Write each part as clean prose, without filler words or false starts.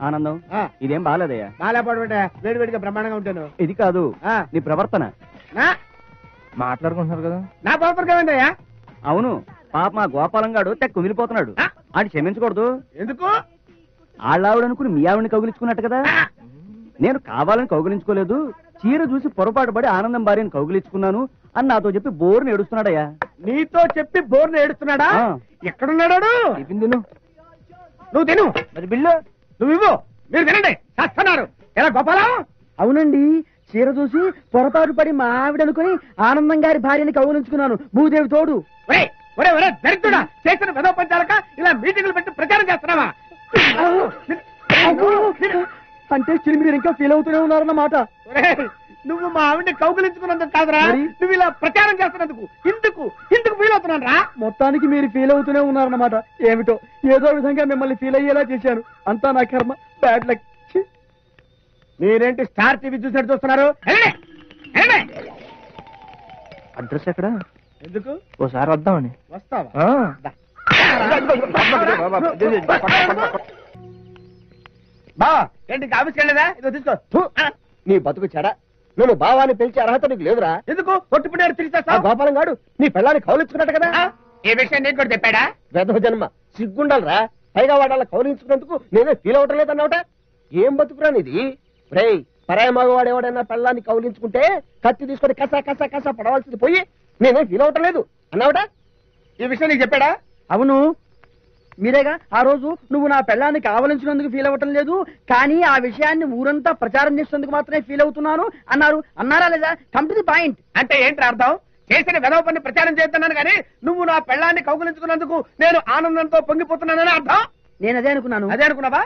ఆనందం ఇదేం బాగాలేదయ్యా. బాగాలేపడమంటే వేడివేడిగా బ్రహ్మాండంగా ఉంటాను. ఇది కాదు నీ ప్రవర్తన. మాట్లాడుకుంటున్నారు కదా. నా ప్రవర్తన ఏమైందయ్యా? అవును, పాప మా గోపాలంగాడు తెగ కుమిలిపోతున్నాడు. ఆడి క్షమించకూడదు. ఎందుకు? ఆళ్ళావిడనుకుని మీ ఆవిడని కౌగిలించుకున్నట్టు కదా. నేను కావాలని కౌగిలించుకోలేదు, చీర చూసి పొరపాటు పడి ఆనందం భార్యని కౌగిలించుకున్నాను అని నాతో చెప్పి బోర్ని ఏడుస్తున్నాడయ్యా. నీతో చెప్పి బోర్ని ఏడుస్తున్నాడా? ఎక్కడున్నాడు? తిను. నువ్వు తిను. మరి బిల్లు నువ్వు ఇవ్వు. మీరు తినండి. చేస్తున్నారు ఎలా గోపాలం? అవునండి, చీర చూసి పొరపాటు పడి మా ఆవిడనుకుని ఆనందం గారి భార్యని కౌగిలించుకున్నాను. భూదేవి తోడు. ఒరే దరిద్రుడా, చేసిన వెధవ పంచాలక ఇలా మీటింగ్లు పెట్టి ప్రచారం చేస్తున్నావా? అంటే స్టిల్ మీరు ఇంకా ఫీల్ అవుతూనే ఉన్నారన్నమాట. నువ్వు మా ఆవిడ్ని కౌగిలించుకున్నందుకు కాదురా, నువ్వు ఇలా ప్రచారం చేస్తున్నందుకు ఇందుకు ఫీల్ అవుతున్నాను రా. మొత్తానికి మీరు ఫీల్ అవుతూనే ఉన్నారన్నమాట. ఏమిటో ఏదో విధంగా మిమ్మల్ని ఫీల్ అయ్యేలా చేశాను. అంతా నా కర్మ. Bad luck. మీరేంటి స్టార్ టీవీ చూసినట్టు చూస్తున్నారు? అడ్రస్ ఎక్కడ? ఎందుకు? ఓసారి వద్దామని. వస్తావా? బావా ఏంటి ఆఫీస్కి వెళ్ళలేదా? ఇదో తీసుకో. నీ బతుకు చెడ. నేను బావాని పిలిచే అర్హత నీకు లేదురా. ఎందుకు కొట్టుపుడు తిరిగిస్తా? గోపాలం గాడు నీ పెళ్ళాన్ని కౌలించుకున్నట్టు కదా. ఈ విషయం నీకు కూడా చెప్పాడా? వెధవ జన్మ, సిగ్గుండాలరా. పైగా వాడాల కౌలించుకున్నందుకు నేనే ఫీల్ అవటం లేదన్నావుట. ఏం బతుకురా నీది? రేయ్, పరాయ మగవాడేవాడైనా పెళ్ళాన్ని కౌలించుకుంటే కత్తి తీసుకొని కసా పడవలసింది పోయి నేనే ఫీల్ అవటం లేదు అన్నావుట. ఈ విషయం నీకు చెప్పాడా? అవును, మీరేగా ఆ రోజు నువ్వు నా పెళ్ళాన్ని కావలించినందుకు ఫీల్ అవ్వటం లేదు, కానీ ఆ విషయాన్ని ఊరంతా ప్రచారం చేసినందుకు మాత్రమే ఫీల్ అవుతున్నాను అన్నారు. అన్నారా లేదా? Come to the point. అంటే ఏంటి అర్థం? చేసిన వెధవ పని ప్రచారం చేస్తున్నాను కానీ నువ్వు నా పెళ్ళాన్ని కౌగులించుకున్నందుకు నేను ఆనందంతో పొంగిపోతున్నానని అర్థం. నేను అదే అనుకున్నాను. అదే అనుకున్నావా?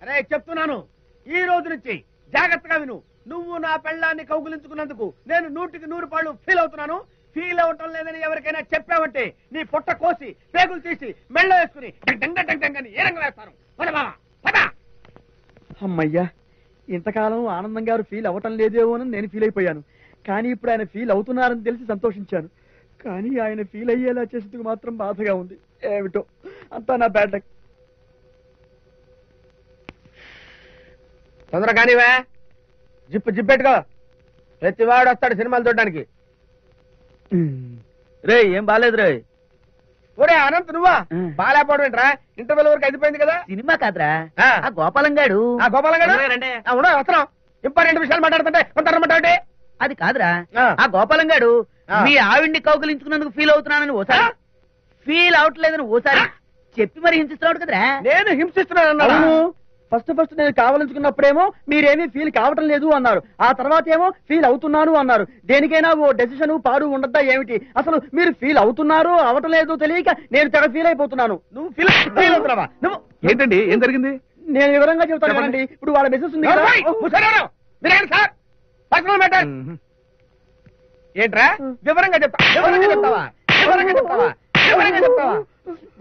అరే చెప్తున్నాను, ఈ రోజు నుంచి జాగ్రత్తగా విను. నువ్వు నా పెళ్ళాన్ని కౌగులించుకున్నందుకు నేను 100% ఫీల్ అవుతున్నాను. ఫీల్ అవటం లేదని ఎవరికైనా చెప్పావంటే నీ పొట్ట కోసి పేగులు తీసి మెళ్ళ వేసుకుని డంగని ఏ రంగు వేస్తాను. అమ్మయ్యా, ఇంతకాలం ఆనందం గారు ఫీల్ అవ్వటం లేదేమో అని నేను ఫీల్ అయిపోయాను. కానీ ఇప్పుడు ఆయన ఫీల్ అవుతున్నారని తెలిసి సంతోషించాను. కానీ ఆయన ఫీల్ అయ్యేలా చేసేందుకు మాత్రం బాధగా ఉంది. ఏమిటో అంతా నా బ్యాడ్ లక్. తొందరగానివే, జిప్పెట్టుకో. ప్రతివాడు వస్తాడు సినిమాలు చూడడానికి. రే ఏం బాలేదు రే. ఒరే అనంత్, నువ్వా? బాగాలేకపోవడం ఏంట్రా? ఇంటర్వెల్ వరకు అయిపోయింది కదా. సినిమా కాదురా, ఆ గోపాలం గాడు. ఆ గోపాలం గాడు వస్తున్నాం. ఇంపార్టెంట్ విషయాలు మాట్లాడుతుంటే కొంత రమ్మంటే. అది కాదురా, ఆ గోపాలం గాడు మీ ఆవిడ్ని కౌగిలించుకున్నందుకు ఫీల్ అవుతున్నానని ఓసారి, ఫీల్ అవట్లేదని ఓసారి చెప్పి మరి హింసిస్తున్నాడు కదరా. నేను హింసిస్తున్నాను. ఫస్ట్ నేను కావాలనుకున్నప్పుడేమో మీరేమీ ఫీల్ కావటం లేదు అన్నారు. ఆ తర్వాత ఏమో ఫీల్ అవుతున్నాను అన్నారు. దేనికైనా ఓ డెసిషన్ పాడు ఉండద్దా ఏమిటి? అసలు మీరు ఫీల్ అవుతున్నారు అవటం లేదు తెలియక నేను తెగ ఫీల్ అయిపోతున్నాను. నువ్వు ఫీల్ అవుతున్నావా? నువ్వు ఏంటండి, ఏం జరిగింది? నేను వివరంగా చెప్తాను కదండి. ఇప్పుడు వాళ్ళ మెసేజ్ ఉంది కదా. ఏంట్రా వివరంగా చెప్తావా?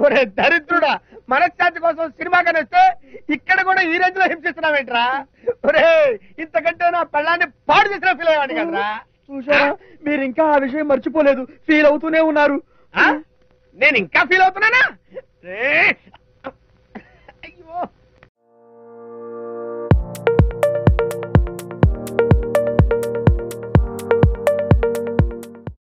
ఒరే దరిద్రుడా, మనశ్శాంతి కోసం సినిమా కనిస్తే ఇక్కడ కూడా ఈ రేంజ్ లో హింసిస్తున్నావేంట్రా? ఒరే ఇంతకంటే నా పెళ్ళాన్ని పాడు చేసిన ఫీల్ అయ్యేవాడి కదరా. చూసారా, మీరు ఇంకా ఆ విషయం మర్చిపోలేదు, ఫీల్ అవుతూనే ఉన్నారు. నేను ఇంకా ఫీల్ అవుతున్నానా?